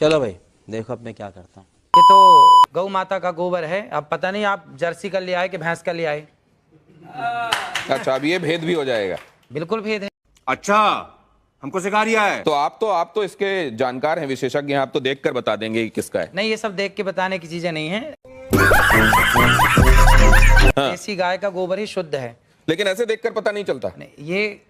चलो भाई देखो अब मैं क्या करता हूँ। ये तो गौ माता का गोबर है। अब पता नहीं आप जर्सी का ले आए कि भैंस का ले आए। अच्छा, अब ये भेद भी हो जाएगा। बिल्कुल भेद है। अच्छा, हमको सिखा रिया है। तो आप तो इसके जानकार हैं, विशेषज्ञ हैं, आप तो देखकर बता देंगे कि किसका है। नहीं, ये सब देख के बताने की चीजें नहीं है। देसी गाय का गोबर ही शुद्ध है। लेकिन ऐसे देखकर पता नहीं चलता। नहीं, ये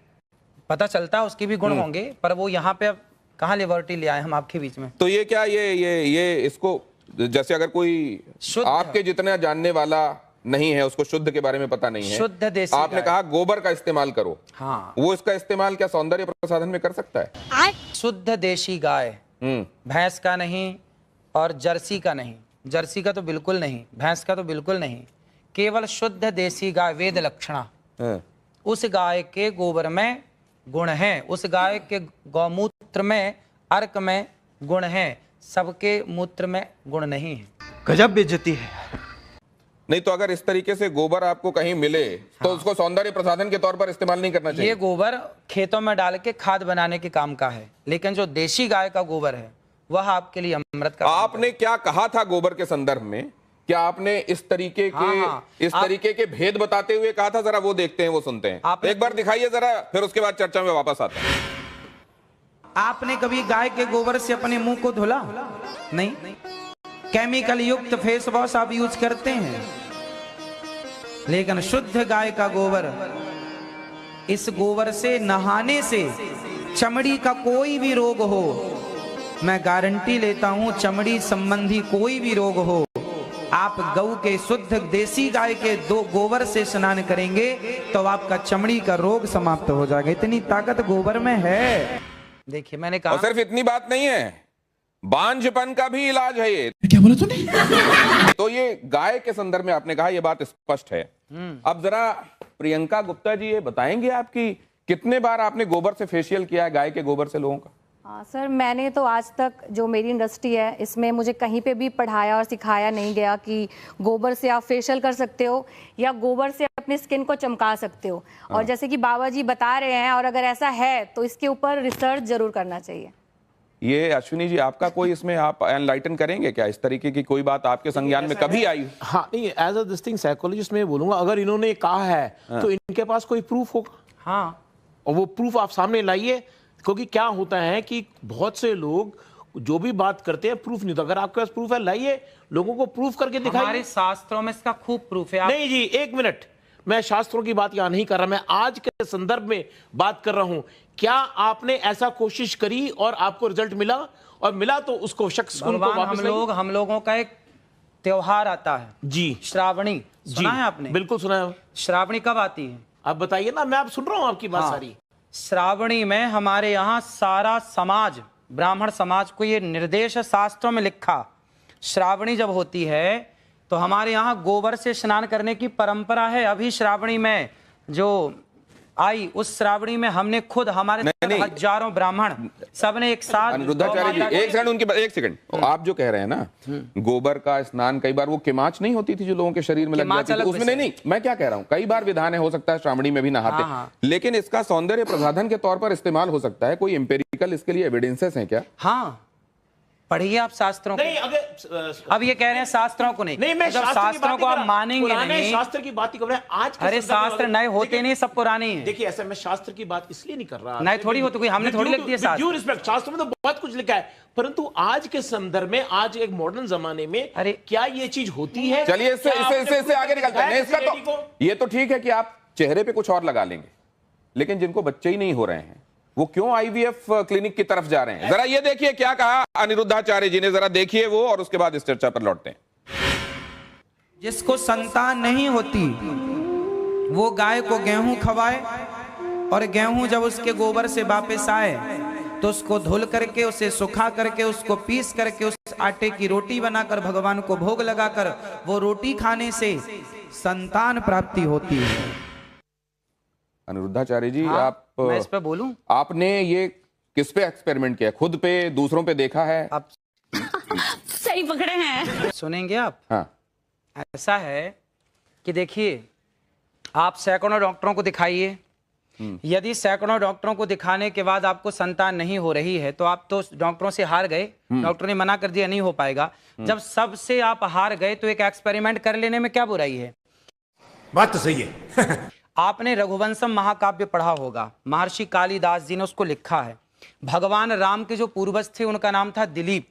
पता चलता है, उसकी भी गुण होंगे, पर वो यहाँ पे अब कहाँ लिबर्टी ले आए हम आपके बीच में। तो ये क्या ये इसको, जैसे अगर कोई शुद्ध आपके जितना जानने वाला नहीं है, उसको शुद्ध के बारे में पता नहीं है, शुद्ध देसी आपने कहा गोबर का इस्तेमाल करो। हाँ, वो इसका इस्तेमाल क्या सौंदर्य प्रसाधन में कर सकता है? शुद्ध देसी गाय, भैंस का नहीं और जर्सी का नहीं। जर्सी का तो बिल्कुल नहीं, भैंस का तो बिल्कुल नहीं, केवल शुद्ध देसी गाय वेद लक्षणा। उस गाय के गोबर में गुण है, उस गाय के गौमूत्र में, अर्क में गुण है, सबके मूत्र में गुण नहीं है। गजब बेइज्जती है। नहीं तो अगर इस तरीके से गोबर आपको कहीं मिले तो उसको सौंदर्य प्रसाधन के तौर पर इस्तेमाल नहीं करना चाहिए। ये गोबर खेतों में डाल के खाद बनाने के काम का है, लेकिन जो देसी गाय का गोबर है वह आपके लिए अमृत का। आपने क्या कहा था गोबर के संदर्भ में? क्या आपने इस तरीके के तरीके के भेद बताते हुए कहा था? जरा वो देखते हैं, वो सुनते हैं। एक बार दिखाइए जरा, फिर उसके बाद चर्चा में वापस आते हैं। आपने कभी गाय के गोबर से अपने मुंह को धुला? नहीं। केमिकल युक्त फेस वॉश आप यूज करते हैं, लेकिन शुद्ध गाय का गोबर, इस गोबर से नहाने से चमड़ी का कोई भी रोग हो, मैं गारंटी लेता हूं, चमड़ी संबंधी कोई भी रोग हो, आप गऊ के शुद्ध देसी गाय के दो गोबर से स्नान करेंगे तो आपका चमड़ी का रोग समाप्त हो जाएगा। इतनी ताकत गोबर में है। देखिए, मैंने कहा, और सिर्फ इतनी बात नहीं है, बांझपन का भी इलाज है ये। क्या बोला तूने? तो ये गाय के संदर्भ में आपने कहा, ये बात स्पष्ट है। अब जरा प्रियंका गुप्ता जी ये बताएंगे आपकी कितने बार आपने गोबर से फेशियल किया है, गाय के गोबर से लोगों का? हाँ सर, मैंने तो आज तक, जो मेरी इंडस्ट्री है इसमें, मुझे कहीं पे भी पढ़ाया और सिखाया नहीं गया कि गोबर से आप फेशियल कर सकते हो या गोबर से अपनी स्किन को चमका सकते हो। और जैसे कि बाबा जी बता रहे हैं, और अगर ऐसा है तो इसके ऊपर रिसर्च जरूर करना चाहिए। ये अश्विनी जी, आपका कोई इसमें आप एनलाइटन करेंगे क्या? इस तरीके की कोई बात आपके संज्ञान में कभी आई? हाँ, नहीं, as a this thing psychologist मैं बोलूंगा, अगर इन्होंने कहा है तो इनके पास कोई प्रूफ होगा। हाँ, और वो प्रूफ आप सामने लाइए, क्योंकि क्या होता है कि बहुत से लोग जो भी बात करते हैं प्रूफ नहीं। तो अगर आपके पास प्रूफ है, लाइए, लोगों को प्रूफ करके दिखाइए। हमारे शास्त्रों में इसका खूब प्रूफ है। नहीं जी, एक मिनट, मैं शास्त्रों की बात यहां नहीं कर रहा, मैं आज के संदर्भ में बात कर रहा हूं। क्या आपने ऐसा कोशिश करी और आपको रिजल्ट मिला? और मिला तो उसको शख्स को वापस हम लोगों का एक त्योहार आता है जी, श्रावणी। सुना है आपने? बिल्कुल सुना है। श्रावणी कब आती है? आप बताइए ना, मैं आप सुन रहा हूं आपकी बात सारी। श्रावणी में हमारे यहाँ सारा समाज, ब्राह्मण समाज को ये निर्देश शास्त्रों में लिखा, श्रावणी जब होती है तो हमारे यहाँ गोबर से स्नान करने की परंपरा है। अभी श्रावणी में जो आई, उस श्रावणी में हमने खुद, हमारे हजारों ब्राह्मण सबने एक साथ। अनिरुद्धाचार्य जी, एक सेकंड, आप जो कह रहे हैं ना, गोबर का स्नान, कई बार वो किमाच नहीं होती थी जो लोगों के शरीर में लग जाती थी, उसमें नहीं, मैं क्या कह रहा हूँ, कई बार विधान है, हो सकता है श्रावणी में भी नहाते, लेकिन इसका सौंदर्य प्रसाधन के तौर पर इस्तेमाल हो सकता है। कोई एम्पेरिकल इसके लिए एविडेंसेस हैं क्या? हाँ, पढ़िए आप शास्त्रों को। नहीं, अगर अब ये कह रहे हैं शास्त्रों को नहीं, मैं जब शास्त्रों को आप मानेंगे नहीं। शास्त्र की बात ही कर रहे हैं आज। अरे शास्त्र नए होते नहीं, सब पुराने हैं। देखिए, ऐसा मैं शास्त्र की बात इसलिए नहीं कर रहा, नए थोड़ी होते, कोई हमने थोड़ी लिख दिया शास्त्र। शास्त्र में तो बहुत कुछ लिखा है, परंतु आज के संदर्भ में, आज एक मॉडर्न जमाने में, अरे क्या ये चीज होती है? चलिए इससे आगे निकलते हैं। इसका तो ये तो ठीक है कि आप चेहरे पे कुछ और लगा लेंगे, लेकिन जिनको बच्चे ही नहीं हो रहे हैं वो क्यों आईवीएफ क्लिनिक की तरफ जा रहे हैं? जरा ये देखिए क्या कहा अनिरुद्धाचार्य जी ने, जरा देखिए वो, और उसके बाद इस चर्चा पर लौटते हैं। जिसको संतान नहीं होती वो गाय को गेहूं खवाए, और गेहूं जब उसके गोबर से वापस आए तो उसको धुल करके, उसे सुखा करके, उसको पीस करके, उस आटे की रोटी बनाकर भगवान को भोग लगाकर, वो रोटी खाने से संतान प्राप्ति होती है। अनिरुद्धाचार्य जी, आप मैं इस पे बोलूं? आपने ये किस पे एक्सपेरिमेंट किया? खुद पे, दूसरों पे देखा है? आप सही पकड़े हैं। सुनेंगे आप? हाँ। ऐसा है कि देखिए, आप सैकड़ों डॉक्टरों को दिखाइए, यदि सैकड़ों डॉक्टरों को दिखाने के बाद आपको संतान नहीं हो रही है तो आप तो डॉक्टरों से हार गए, डॉक्टर ने मना कर दिया नहीं हो पाएगा। जब सबसे आप हार गए तो एक एक्सपेरिमेंट कर लेने में क्या बुराई है? बात तो सही है। आपने रघुवंशम महाकाव्य पढ़ा होगा, महर्षि कालिदास जी ने उसको लिखा है। भगवान राम के जो पूर्वज थे उनका नाम था दिलीप,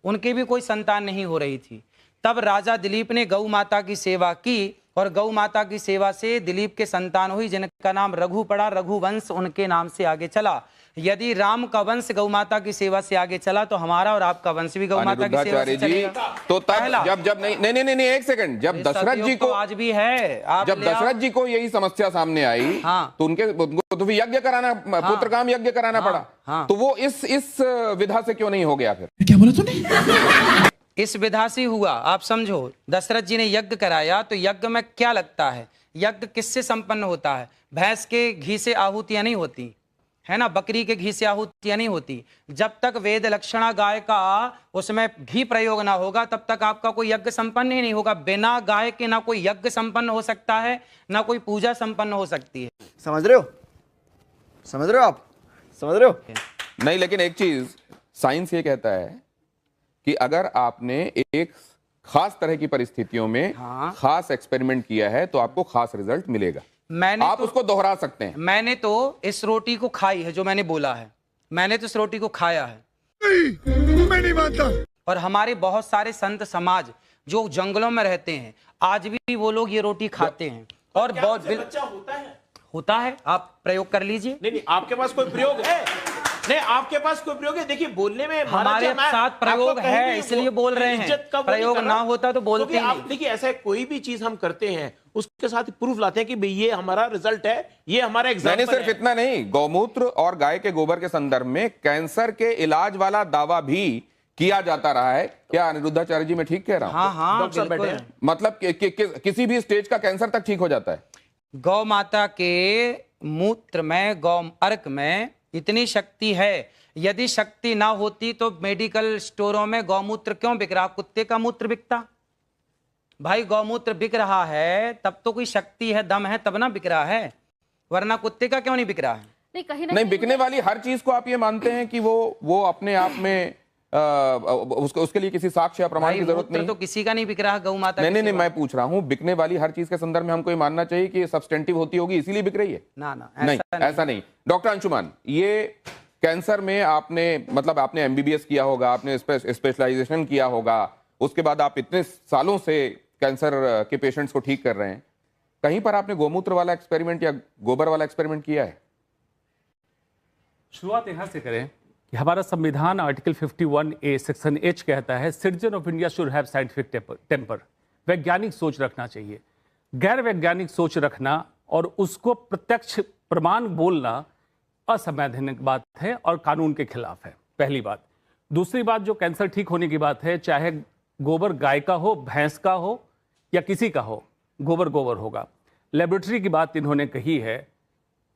उनकी भी कोई संतान नहीं हो रही थी। तब राजा दिलीप ने गौ माता की सेवा की और गौ माता की सेवा से दिलीप के संतान हुई जिनका नाम रघु पड़ा, रघुवंश उनके नाम से आगे चला। यदि राम का वंश गौ माता की सेवा से आगे चला तो हमारा और आपका वंश भी गौ माता की सेवा से चलेगा। तो तब जब नहीं एक सेकंड, जब दशरथ जी को आज भी है, आप जब दशरथ जी को यही समस्या सामने आई, हाँ, तो उनको तो भी यज्ञ कराना, पुत्र काम यज्ञ कराना पड़ा। हाँ, तो वो इस विधा से क्यों नहीं हो गया फिर? क्या बोला तूने? इस विधा से हुआ। आप समझो, दशरथ जी ने यज्ञ कराया तो यज्ञ में क्या लगता है? यज्ञ किससे संपन्न होता है? भैंस के घी से आहुतियां नहीं होती है ना, बकरी के घी से आहुतियां नहीं होती। जब तक वेद लक्षणा गाय का उसमें घी प्रयोग ना होगा तब तक आपका कोई यज्ञ संपन्न ही नहीं होगा। बिना गाय के ना कोई यज्ञ संपन्न हो सकता है, ना कोई पूजा संपन्न हो सकती है। समझ रहे हो? समझ रहे हो आप? समझ रहे हो? नहीं, लेकिन एक चीज साइंस ये कहता है कि अगर आपने एक खास तरह की परिस्थितियों में खास एक्सपेरिमेंट किया है तो आपको खास रिजल्ट मिलेगा। आप उसको दोहरा सकते हैं। मैंने तो इस रोटी को खाई है, जो मैंने बोला है, मैंने तो इस रोटी को खाया है। मैं नहीं मानता। और हमारे बहुत सारे संत समाज जो जंगलों में रहते हैं आज भी वो लोग ये रोटी खाते हैं। और बहुत बच्चा होता है, आप प्रयोग कर लीजिए। नहीं, आपके पास कोई प्रयोग है? नहीं, आपके पास कोई प्रयोग है? देखिए, बोलने में हमारे साथ प्रयोग है इसलिए बोल रहे हैं, प्रयोग ना होता तो बोलते नहीं। देखिए, ऐसा कोई भी चीज हम करते हैं उसके साथ प्रूफ लाते हैं कि भाई ये हमारा रिजल्ट है, ये हमारा एग्जाम्पल है। सिर्फ इतना नहीं, गौमूत्र और गाय के गोबर के संदर्भ में कैंसर के इलाज वाला दावा भी किया जाता रहा है। क्या अनिरुद्धाचार्य जी मैं ठीक कह रहा हूं? हाँ, डॉक्टर साहब बैठे हैं। मतलब किसी भी स्टेज का कैंसर तक ठीक हो जाता है। गौ माता के मूत्र में, गौ अर्क में इतनी शक्ति है। यदि शक्ति ना होती तो मेडिकल स्टोरों में गौमूत्र क्यों बिक रहा? कुत्ते का मूत्र बिकता भाई। गौमूत्र बिक रहा है तब तो कोई शक्ति है, दम है, तब ना बिक रहा है, वरना कुत्ते का क्यों नहीं बिक रहा है? नहीं, बिकने वाली हर चीज को आप ये मानते हैं कि वो अपने आप में उसके लिए किसी साक्ष्य या प्रमाण की जरूरत नहीं? तो किसी का नहीं बिक रहा गौ माता। नहीं, मैं पूछ रहा हूं, बिकने वाली हर चीज के संदर्भ में हमको ये मानना चाहिए कि सब्सटेंटिव होती होगी इसीलिए बिक रही है? ना, नहीं, ऐसा नहीं। डॉक्टर अंशुमान, ये कैंसर में आपने एमबीबीएस किया होगा, आपने स्पेशलाइजेशन किया होगा, उसके बाद आप इतने सालों से कैंसर के पेशेंट्स को ठीक कर रहे हैं, कहीं पर आपने गोमूत्र वाला एक्सपेरिमेंट या गोबर वाला एक्सपेरिमेंट किया है? शुरुआत यहां से करें कि हमारा संविधान आर्टिकल 51A सेक्शन H कहता है, citizen of India should have scientific temper. वैज्ञानिक सोच रखना चाहिए। गैर वैज्ञानिक सोच रखना और उसको प्रत्यक्ष प्रमाण बोलना असंवैधानिक बात है और कानून के खिलाफ है, पहली बात। दूसरी बात, जो कैंसर ठीक होने की बात है, चाहे गोबर गाय का हो, भैंस का हो या किसी का हो, गोबर गोबर होगा। लेबोरेटरी की बात इन्होंने कही है,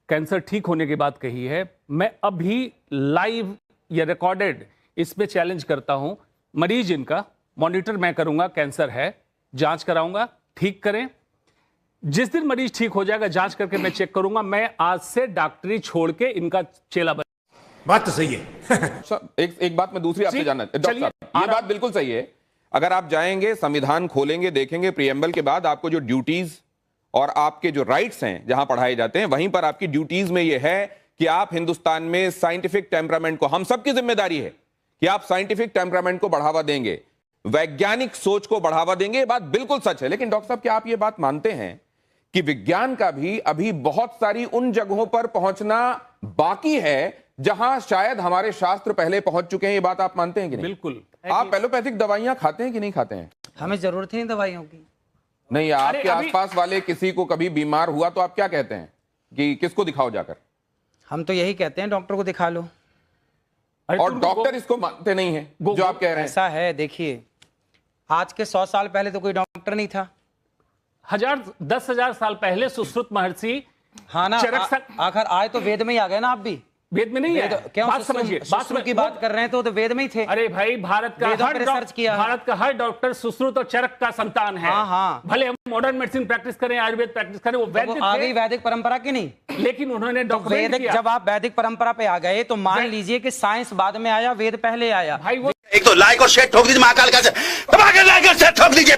कैंसर ठीक होने की बात कही है। मैं अभी लाइव या रिकॉर्डेड इसमें चैलेंज करता हूं, मरीज इनका मॉनिटर मैं करूंगा, कैंसर है, जांच कराऊंगा, ठीक करें। जिस दिन मरीज ठीक हो जाएगा जांच करके मैं चेक करूंगा, मैं आज से डॉक्टरी छोड़ के इनका चेला बन। बात तो सही है। एक बात मैं दूसरी आपसे जानना, डॉक्टर साहब, ये बात बिल्कुल सही है। अगर आप जाएंगे, संविधान खोलेंगे, देखेंगे, प्रीएम्बल के बाद आपको जो ड्यूटीज और आपके जो राइट्स हैं जहां पढ़ाए जाते हैं, वहीं पर आपकी ड्यूटीज में यह है कि आप हिंदुस्तान में साइंटिफिक टेम्परामेंट को, हम सबकी जिम्मेदारी है कि आप साइंटिफिक टेम्परामेंट को बढ़ावा देंगे, वैज्ञानिक सोच को बढ़ावा देंगे। ये बात बिल्कुल सच है। लेकिन डॉक्टर साहब, क्या आप ये बात मानते हैं कि विज्ञान का भी अभी बहुत सारी उन जगहों पर पहुंचना बाकी है जहां शायद हमारे शास्त्र पहले पहुंच चुके हैं? ये बात आप मानते हैं कि नहीं? बिल्कुल। आप एलोपैथिक दवाइयां खाते हैं कि नहीं खाते हैं? हमें जरूरत नहीं दवाइयों की। नहीं, आपके आसपास वाले किसी को कभी बीमार हुआ तो आप क्या कहते हैं कि किसको दिखाओ जाकर? हम तो यही कहते हैं, डॉक्टर को दिखा लो। और डॉक्टर इसको मानते नहीं है जो आप कह रहे हैं। ऐसा है, देखिए, आज के 100 साल पहले तो कोई डॉक्टर नहीं था। 10,000 साल पहले सुश्रुत महर्षि, हाँ ना, आखिर आए तो वेद में ही आ गए ना। आप भी वेद में नहीं है? क्यों? बात समझिए, सुश्रुत की बात कर रहे हैं तो वेद में ही थे। अरे भाई, भारत का हर डॉक्टर सुश्रुत और चरक का संतान है। हाँ, भले हम मॉडर्न मेडिसिन प्रैक्टिस करें, आयुर्वेद प्रैक्टिस करें, वो वैद्य आ गई वैदिक परंपरा की नहीं, लेकिन उन्होंने तो वैदिक, जब आप वैदिक परंपरा पे आ गए तो मान लीजिए कि साइंस बाद में आया, वेद पहले आया। भाई वो एक तो लाइक और शेयर ठोक दीजिए महाकाल का से, लाइक और शेयर ठोक दीजिए।